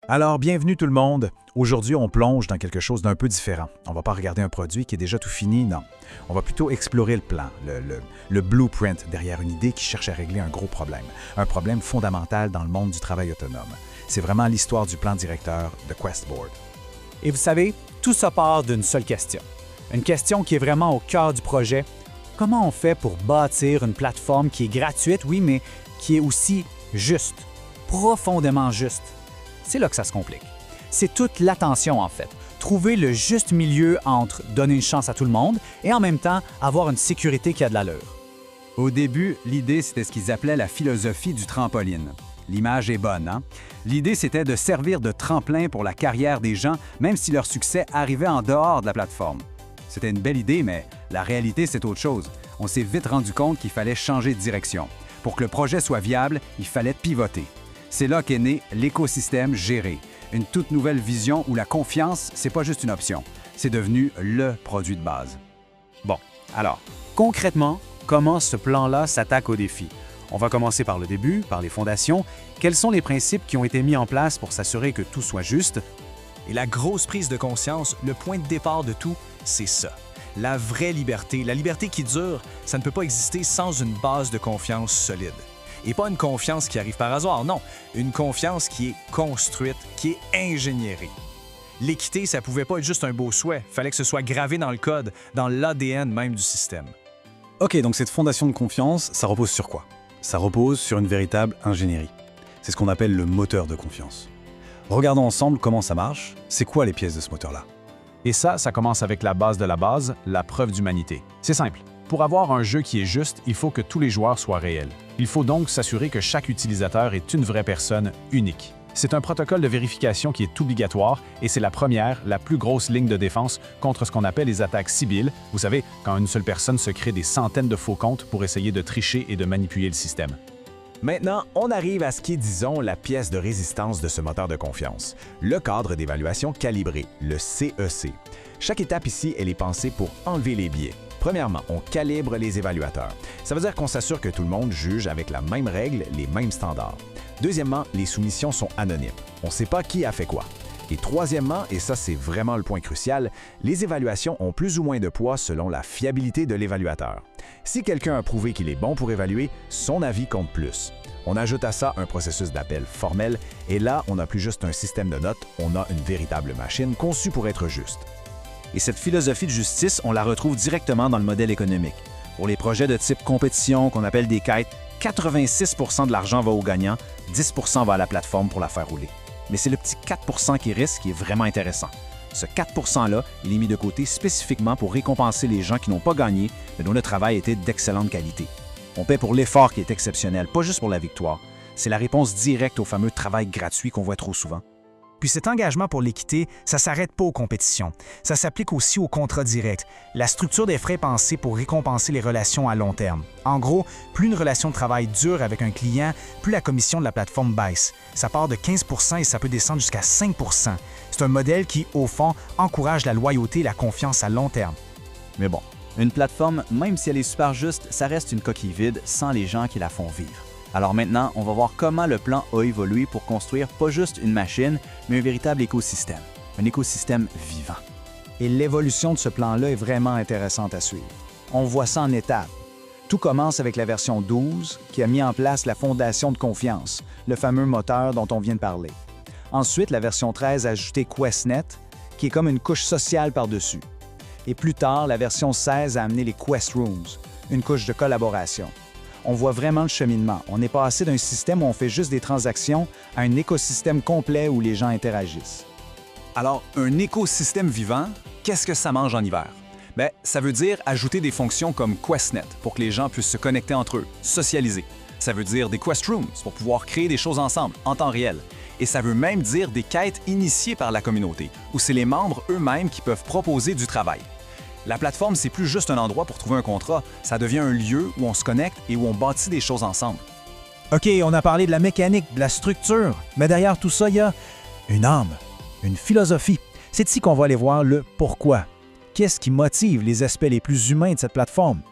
Alors, bienvenue tout le monde. Aujourd'hui, on plonge dans quelque chose d'un peu différent. On ne va pas regarder un produit qui est déjà tout fini, non. On va plutôt explorer le plan, le blueprint derrière une idée qui cherche à régler un gros problème. Un problème fondamental dans le monde du travail autonome. C'est vraiment l'histoire du plan directeur de Questboard. Et vous savez, tout ça part d'une seule question. Une question qui est vraiment au cœur du projet. Comment on fait pour bâtir une plateforme qui est gratuite, oui, mais qui est aussi juste, profondément juste? C'est là que ça se complique. C'est toute l'attention, en fait. Trouver le juste milieu entre donner une chance à tout le monde et en même temps avoir une sécurité qui a de l'allure. Au début, l'idée, c'était ce qu'ils appelaient la philosophie du trampoline. L'image est bonne, hein? L'idée, c'était de servir de tremplin pour la carrière des gens, même si leur succès arrivait en dehors de la plateforme. C'était une belle idée, mais la réalité, c'est autre chose. On s'est vite rendu compte qu'il fallait changer de direction. Pour que le projet soit viable, il fallait pivoter. C'est là qu'est né l'écosystème géré, une toute nouvelle vision où la confiance, c'est pas juste une option, c'est devenu le produit de base. Bon, alors, concrètement, comment ce plan-là s'attaque au défi? On va commencer par le début, par les fondations. Quels sont les principes qui ont été mis en place pour s'assurer que tout soit juste? Et la grosse prise de conscience, le point de départ de tout, c'est ça. La vraie liberté, la liberté qui dure, ça ne peut pas exister sans une base de confiance solide. Et pas une confiance qui arrive par hasard, non. Une confiance qui est construite, qui est ingénierée. L'équité, ça pouvait pas être juste un beau souhait. Fallait que ce soit gravé dans le code, dans l'ADN même du système. OK, donc cette fondation de confiance, ça repose sur quoi? Ça repose sur une véritable ingénierie. C'est ce qu'on appelle le moteur de confiance. Regardons ensemble comment ça marche. C'est quoi les pièces de ce moteur-là? Et ça commence avec la base de la base, la preuve d'humanité. C'est simple. Pour avoir un jeu qui est juste, il faut que tous les joueurs soient réels. Il faut donc s'assurer que chaque utilisateur est une vraie personne unique. C'est un protocole de vérification qui est obligatoire et c'est la première, la plus grosse ligne de défense contre ce qu'on appelle les attaques civiles. Vous savez, quand une seule personne se crée des centaines de faux comptes pour essayer de tricher et de manipuler le système. Maintenant, on arrive à ce qui est, disons, la pièce de résistance de ce moteur de confiance, le cadre d'évaluation calibré, le CEC. Chaque étape ici, elle est pensée pour enlever les biais. Premièrement, on calibre les évaluateurs. Ça veut dire qu'on s'assure que tout le monde juge avec la même règle, les mêmes standards. Deuxièmement, les soumissions sont anonymes. On ne sait pas qui a fait quoi. Et troisièmement, et ça c'est vraiment le point crucial, les évaluations ont plus ou moins de poids selon la fiabilité de l'évaluateur. Si quelqu'un a prouvé qu'il est bon pour évaluer, son avis compte plus. On ajoute à ça un processus d'appel formel, et là, on n'a plus juste un système de notes, on a une véritable machine conçue pour être juste. Et cette philosophie de justice, on la retrouve directement dans le modèle économique. Pour les projets de type compétition, qu'on appelle des quêtes, 86 % de l'argent va au gagnant, 10 % va à la plateforme pour la faire rouler. Mais c'est le petit 4 % qui risque qui est vraiment intéressant. Ce 4 % il est mis de côté spécifiquement pour récompenser les gens qui n'ont pas gagné, mais dont le travail était d'excellente qualité. On paie pour l'effort qui est exceptionnel, pas juste pour la victoire. C'est la réponse directe au fameux travail gratuit qu'on voit trop souvent. Puis cet engagement pour l'équité, ça ne s'arrête pas aux compétitions. Ça s'applique aussi aux contrats directs. La structure des frais est pensée pour récompenser les relations à long terme. En gros, plus une relation de travail dure avec un client, plus la commission de la plateforme baisse. Ça part de 15 % et ça peut descendre jusqu'à 5 %. C'est un modèle qui, au fond, encourage la loyauté et la confiance à long terme. Mais bon, une plateforme, même si elle est super juste, ça reste une coquille vide sans les gens qui la font vivre. Alors maintenant, on va voir comment le plan a évolué pour construire pas juste une machine, mais un véritable écosystème. Un écosystème vivant. Et l'évolution de ce plan-là est vraiment intéressante à suivre. On voit ça en étapes. Tout commence avec la version 12 qui a mis en place la fondation de confiance, le fameux moteur dont on vient de parler. Ensuite, la version 13 a ajouté QuestNet, qui est comme une couche sociale par-dessus. Et plus tard, la version 16 a amené les Quest Rooms, une couche de collaboration. On voit vraiment le cheminement. On est passé d'un système où on fait juste des transactions à un écosystème complet où les gens interagissent. Alors, un écosystème vivant, qu'est-ce que ça mange en hiver? Bien, ça veut dire ajouter des fonctions comme QuestNet pour que les gens puissent se connecter entre eux, socialiser. Ça veut dire des Quest Rooms pour pouvoir créer des choses ensemble, en temps réel. Et ça veut même dire des quêtes initiées par la communauté, où c'est les membres eux-mêmes qui peuvent proposer du travail. La plateforme, c'est plus juste un endroit pour trouver un contrat, ça devient un lieu où on se connecte et où on bâtit des choses ensemble. OK, on a parlé de la mécanique, de la structure, mais derrière tout ça, il y a une âme, une philosophie. C'est ici qu'on va aller voir le pourquoi. Qu'est-ce qui motive les aspects les plus humains de cette plateforme?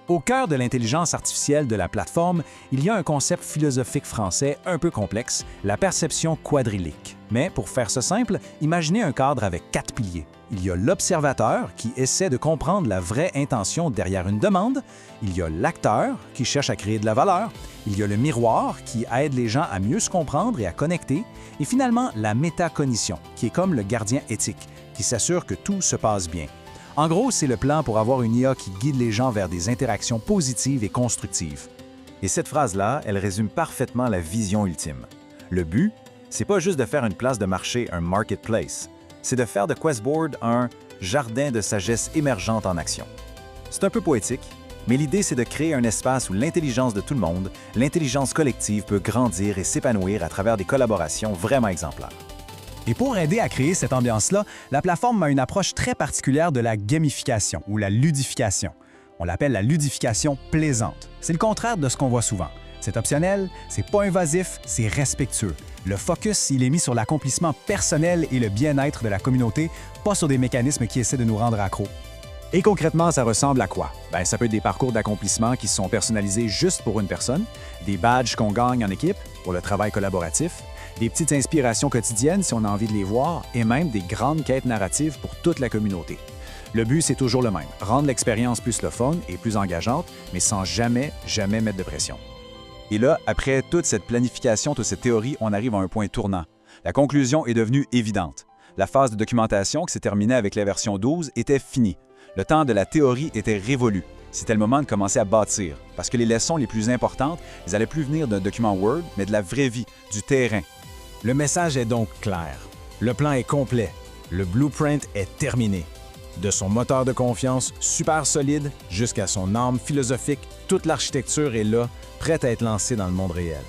Au cœur de l'intelligence artificielle de la plateforme, il y a un concept philosophique français un peu complexe, la perception quadrilique. Mais pour faire ça simple, imaginez un cadre avec 4 piliers. Il y a l'observateur qui essaie de comprendre la vraie intention derrière une demande, il y a l'acteur qui cherche à créer de la valeur, il y a le miroir qui aide les gens à mieux se comprendre et à connecter, et finalement la métacognition qui est comme le gardien éthique, qui s'assure que tout se passe bien. En gros, c'est le plan pour avoir une IA qui guide les gens vers des interactions positives et constructives. Et cette phrase-là, elle résume parfaitement la vision ultime. Le but, c'est pas juste de faire une place de marché, un marketplace, c'est de faire de Questboard un jardin de sagesse émergente en action. C'est un peu poétique, mais l'idée c'est de créer un espace où l'intelligence de tout le monde, l'intelligence collective peut grandir et s'épanouir à travers des collaborations vraiment exemplaires. Et pour aider à créer cette ambiance-là, la plateforme a une approche très particulière de la gamification ou la ludification. On l'appelle la ludification plaisante. C'est le contraire de ce qu'on voit souvent. C'est optionnel, c'est pas invasif, c'est respectueux. Le focus, il est mis sur l'accomplissement personnel et le bien-être de la communauté, pas sur des mécanismes qui essaient de nous rendre accros. Et concrètement, ça ressemble à quoi? Ça peut être des parcours d'accomplissement qui sont personnalisés juste pour une personne, des badges qu'on gagne en équipe pour le travail collaboratif, des petites inspirations quotidiennes si on a envie de les voir, et même des grandes quêtes narratives pour toute la communauté. Le but, c'est toujours le même, rendre l'expérience plus le fun et plus engageante, mais sans jamais mettre de pression. Et là, après toute cette planification, toute cette théorie, on arrive à un point tournant. La conclusion est devenue évidente. La phase de documentation qui s'est terminée avec la version 12 était finie. Le temps de la théorie était révolu. C'était le moment de commencer à bâtir, parce que les leçons les plus importantes, elles n'allaient plus venir d'un document Word, mais de la vraie vie, du terrain. Le message est donc clair. Le plan est complet. Le blueprint est terminé. De son moteur de confiance super solide jusqu'à son âme philosophique, toute l'architecture est là, prête à être lancée dans le monde réel.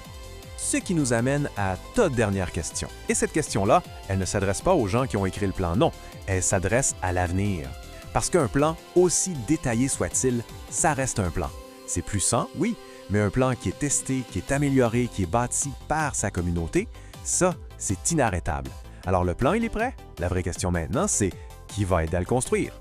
Ce qui nous amène à ta dernière question. Et cette question-là, elle ne s'adresse pas aux gens qui ont écrit le plan, non, elle s'adresse à l'avenir. Parce qu'un plan, aussi détaillé soit-il, ça reste un plan. C'est puissant, oui, mais un plan qui est testé, qui est amélioré, qui est bâti par sa communauté, ça, c'est inarrêtable. Alors le plan, il est prêt? La vraie question maintenant, c'est qui va aider à le construire?